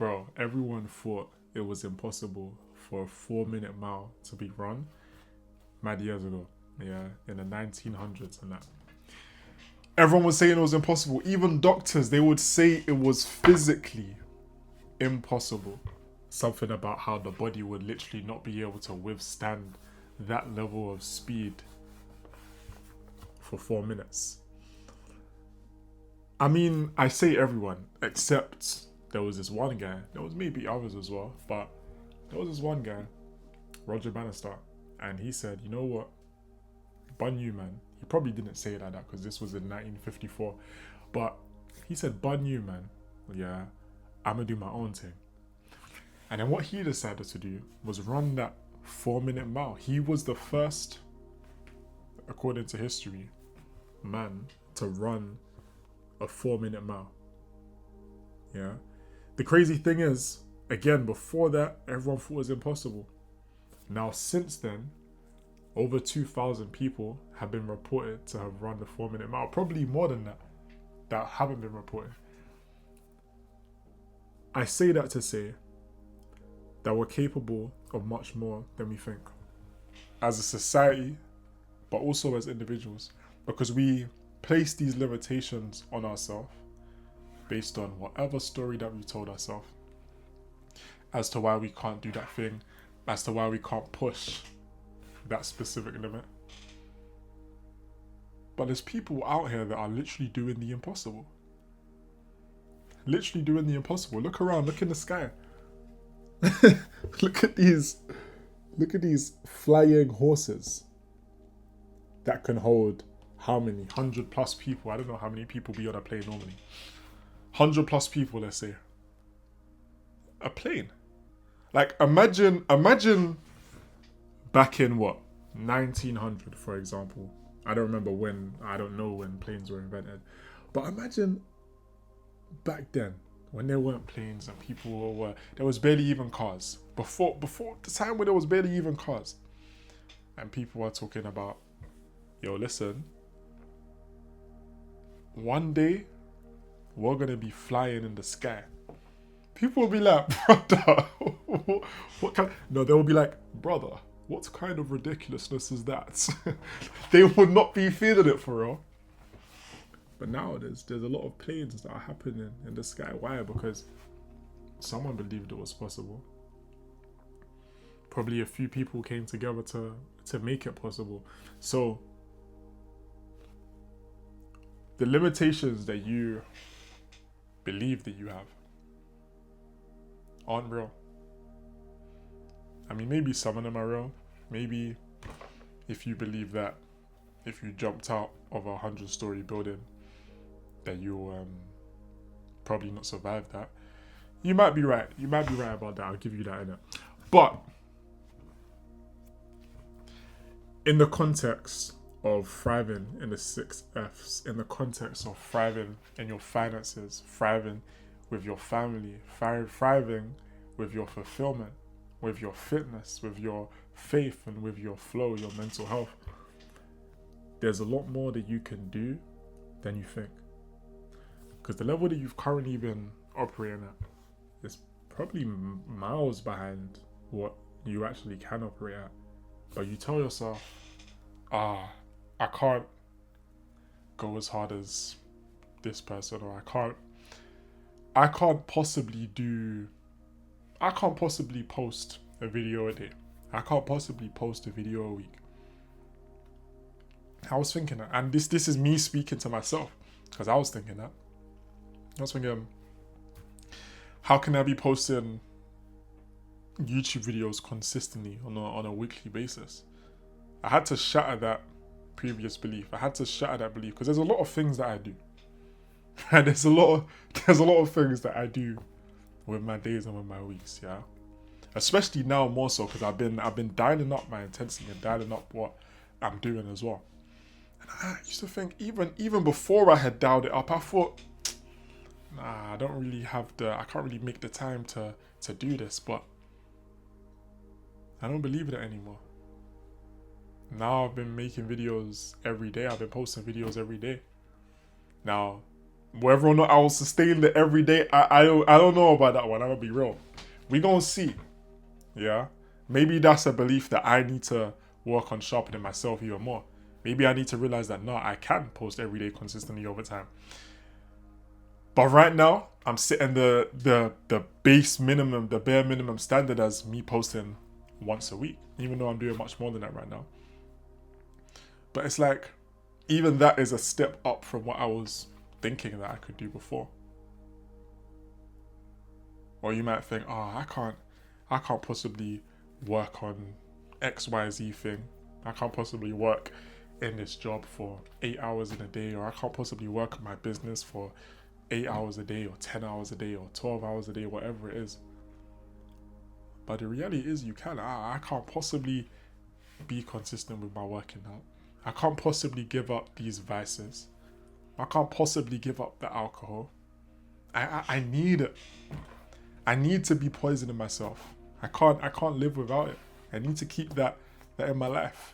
Bro, everyone thought it was impossible for a 4 minute mile to be run mad years ago. Yeah, in the 1900s and that. Everyone was saying it was impossible. Even doctors, they would say it was physically impossible. Something about how the body would literally not be able to withstand that level of speed for 4 minutes. I mean, I say everyone, except there was this one guy. There was maybe others as well, but there was this one guy, Roger Bannister, and he said, you know what, bun you, man. He probably didn't say it like that because this was in 1954, but he said, bun you, man. Yeah, I'm gonna do my own thing. And then what he decided to do was run that 4 minute mile. He was the first, according to history, man to run a 4 minute mile. Yeah. The crazy thing is, again, before that, everyone thought it was impossible. Now, since then, over 2,000 people have been reported to have run the 4 minute mile. Probably more than that haven't been reported. I say that to say that we're capable of much more than we think. As a society, but also as individuals. Because we place these limitations on ourselves based on whatever story that we told ourselves as to why we can't do that thing, as to why we can't push that specific limit. But there's people out here that are literally doing the impossible. Literally doing the impossible. Look around, look in the sky. Look at these flying horses that can hold how many? 100 plus people. I don't know how many people be on a plane normally. 100 plus people, let's say. A plane. Like, imagine back in what? 1900, for example. I don't remember when, I don't know when planes were invented. But imagine back then, when there weren't planes and people were, there was barely even cars. Before the time when there was barely even cars. And people were talking about, yo, listen, one day, we're going to be flying in the sky. People will be like, brother, what kind? No, they will be like, brother, what kind of ridiculousness is that? They would not be feeling it for real. But now there's a lot of planes that are happening in the sky. Why? Because someone believed it was possible. Probably a few people came together to make it possible. So the limitations that you believe that you have aren't real. I mean, maybe some of them are real. Maybe if you believe that if you jumped out of a 100-story building that you'll probably not survive that. You might be right. You might be right about that. I'll give you that in it. But in the context of thriving in the 6 Fs, in the context of thriving in your finances, thriving with your family, thriving with your fulfillment, with your fitness, with your faith, and with your flow, your mental health, there's a lot more that you can do than you think. Because the level that you've currently been operating at is probably miles behind what you actually can operate at. But you tell yourself, I can't go as hard as this person, or I can't possibly post a video a day. I can't possibly post a video a week. I was thinking that, and this is me speaking to myself, because I was thinking that. I was thinking, how can I be posting YouTube videos consistently on a weekly basis? I had to shatter that previous belief. I had to shatter that belief because there's a lot of things that I do, and there's a lot of things that I do with my days and with my weeks. Yeah, especially now more so because I've been dialing up my intensity and dialing up what I'm doing as well. And I used to think even before I had dialed it up, I thought, I can't really make the time to do this, but I don't believe in it anymore. Now I've been making videos every day. I've been posting videos every day. Now, Whether or not I will sustain it every day, I don't know about that one. I'm gonna be real. We gonna see. Yeah. Maybe that's a belief that I need to work on sharpening myself even more. Maybe I need to realize that no, I can post every day consistently over time. But right now, I'm setting the base minimum, the bare minimum standard as me posting once a week, even though I'm doing much more than that right now. But it's like, even that is a step up from what I was thinking that I could do before. Or you might think, oh, I can't possibly work on XYZ thing. I can't possibly work in this job for 8 hours in a day, or I can't possibly work on my business for 8 hours a day, or 10 hours a day, or 12 hours a day, whatever it is. But the reality is you can. I can't possibly be consistent with my working out. I can't possibly give up these vices. I can't possibly give up the alcohol. I need it. I need to be poisoning myself. I can't live without it. I need to keep that in my life.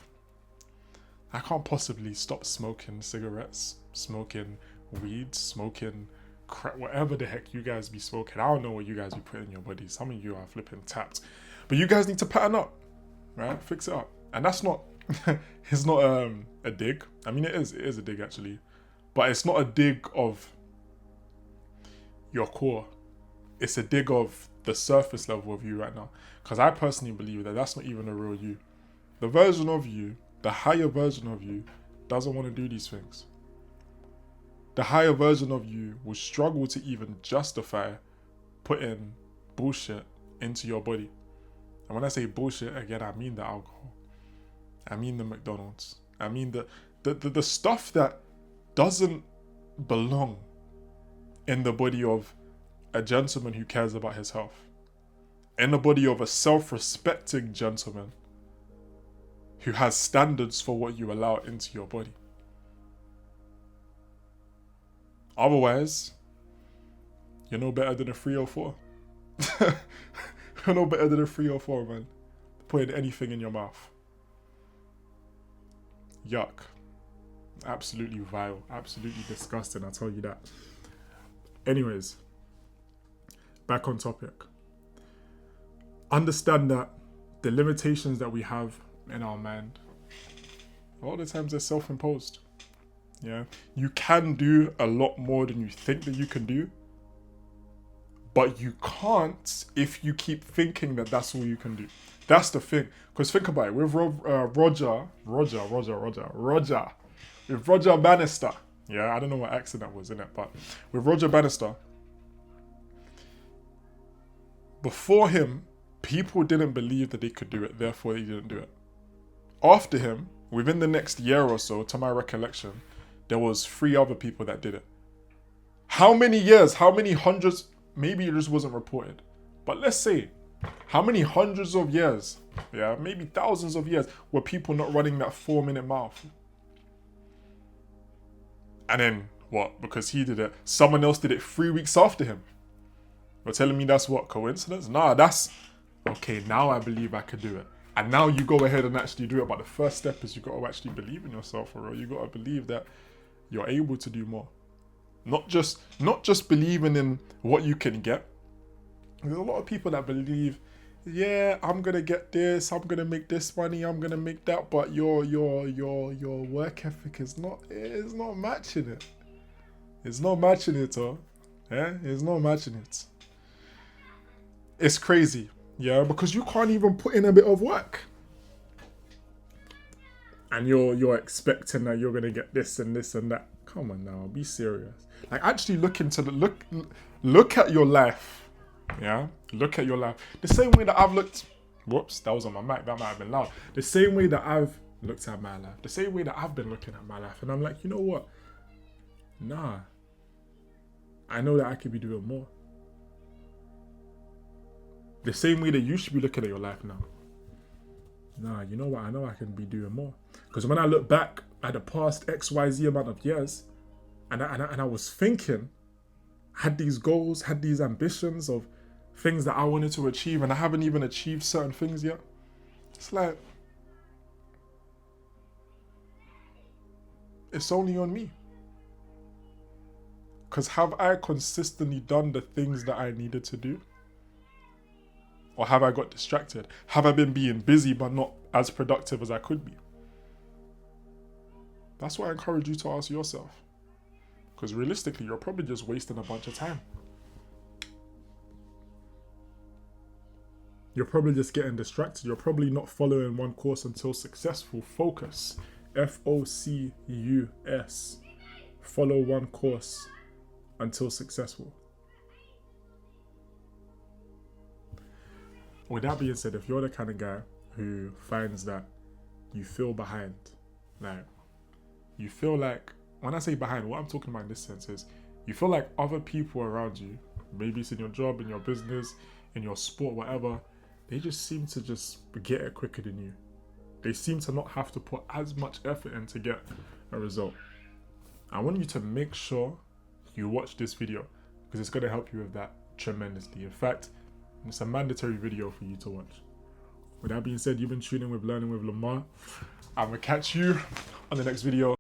I can't possibly stop smoking cigarettes, smoking weed, smoking crack, whatever the heck you guys be smoking. I don't know what you guys be putting in your bodies. Some of you are flipping tapped. But you guys need to pattern up, right? Fix it up. And that's not, it's not a dig. I mean, it is a dig actually. But it's not a dig of your core. It's a dig of the surface level of you right now. Because I personally believe that that's not even a real you. The version of you, the higher version of you, doesn't want to do these things. The higher version of you will struggle to even justify putting bullshit into your body. And when I say bullshit, again, I mean the alcohol. I mean the McDonald's. I mean the stuff that doesn't belong in the body of a gentleman who cares about his health. In the body of a self-respecting gentleman who has standards for what you allow into your body. Otherwise, you're no better than a 304. You're no better than a 304, man. Putting anything in your mouth. Yuck. Absolutely vile. Absolutely disgusting, I'll tell you that. Anyways, back on topic. Understand that the limitations that we have in our mind, a lot of the times they're self-imposed. Yeah, you can do a lot more than you think that you can do, but you can't if you keep thinking that that's all you can do. That's the thing. Because think about it, with Roger Bannister. Yeah, I don't know what accent that was in it, but with Roger Bannister, before him, people didn't believe that they could do it, therefore they didn't do it. After him, within the next year or so, to my recollection, there was 3 other people that did it. How many years, how many hundreds, maybe it just wasn't reported, but let's say, how many hundreds of years, yeah, maybe thousands of years, were people not running that 4-minute mile? And then, what, because he did it, someone else did it 3 weeks after him. You're telling me that's what, coincidence? Nah, that's, okay, now I believe I could do it. And now you go ahead and actually do it, but the first step is you got to actually believe in yourself, for real. You got to believe that you're able to do more. Not just believing in what you can get. There's a lot of people that believe, yeah, I'm gonna get this, I'm gonna make this money, I'm gonna make that, but your work ethic is not matching it. It's not matching it, huh? Yeah, it's not matching it. It's crazy, yeah, because you can't even put in a bit of work. And you're expecting that you're gonna get this and this and that. Come on now, be serious. Like actually look at your life. Yeah? Look at your life. The same way that I've looked, whoops, that was on my mic, that might have been loud. The same way that I've looked at my life. The same way that I've been looking at my life. And I'm like, you know what? Nah. I know that I could be doing more. The same way that you should be looking at your life now. Nah, you know what? I know I can be doing more. Because when I look back at the past XYZ amount of years, and I was thinking, had these goals, had these ambitions of things that I wanted to achieve, and I haven't even achieved certain things yet. It's like, it's only on me. Because have I consistently done the things that I needed to do? Or have I got distracted? Have I been being busy but not as productive as I could be? That's what I encourage you to ask yourself. Because realistically, you're probably just wasting a bunch of time. You're probably just getting distracted. You're probably not following one course until successful. Focus. Focus. Follow one course until successful. With that being said, if you're the kind of guy who finds that you feel behind, like you feel like, when I say behind, what I'm talking about in this sense is you feel like other people around you, maybe it's in your job, in your business, in your sport, whatever, they just seem to just get it quicker than you. They seem to not have to put as much effort in to get a result. I want you to make sure you watch this video because it's going to help you with that tremendously. In fact, it's a mandatory video for you to watch. With that being said, you've been tuning with Learning with Lamar. I'm going to catch you on the next video.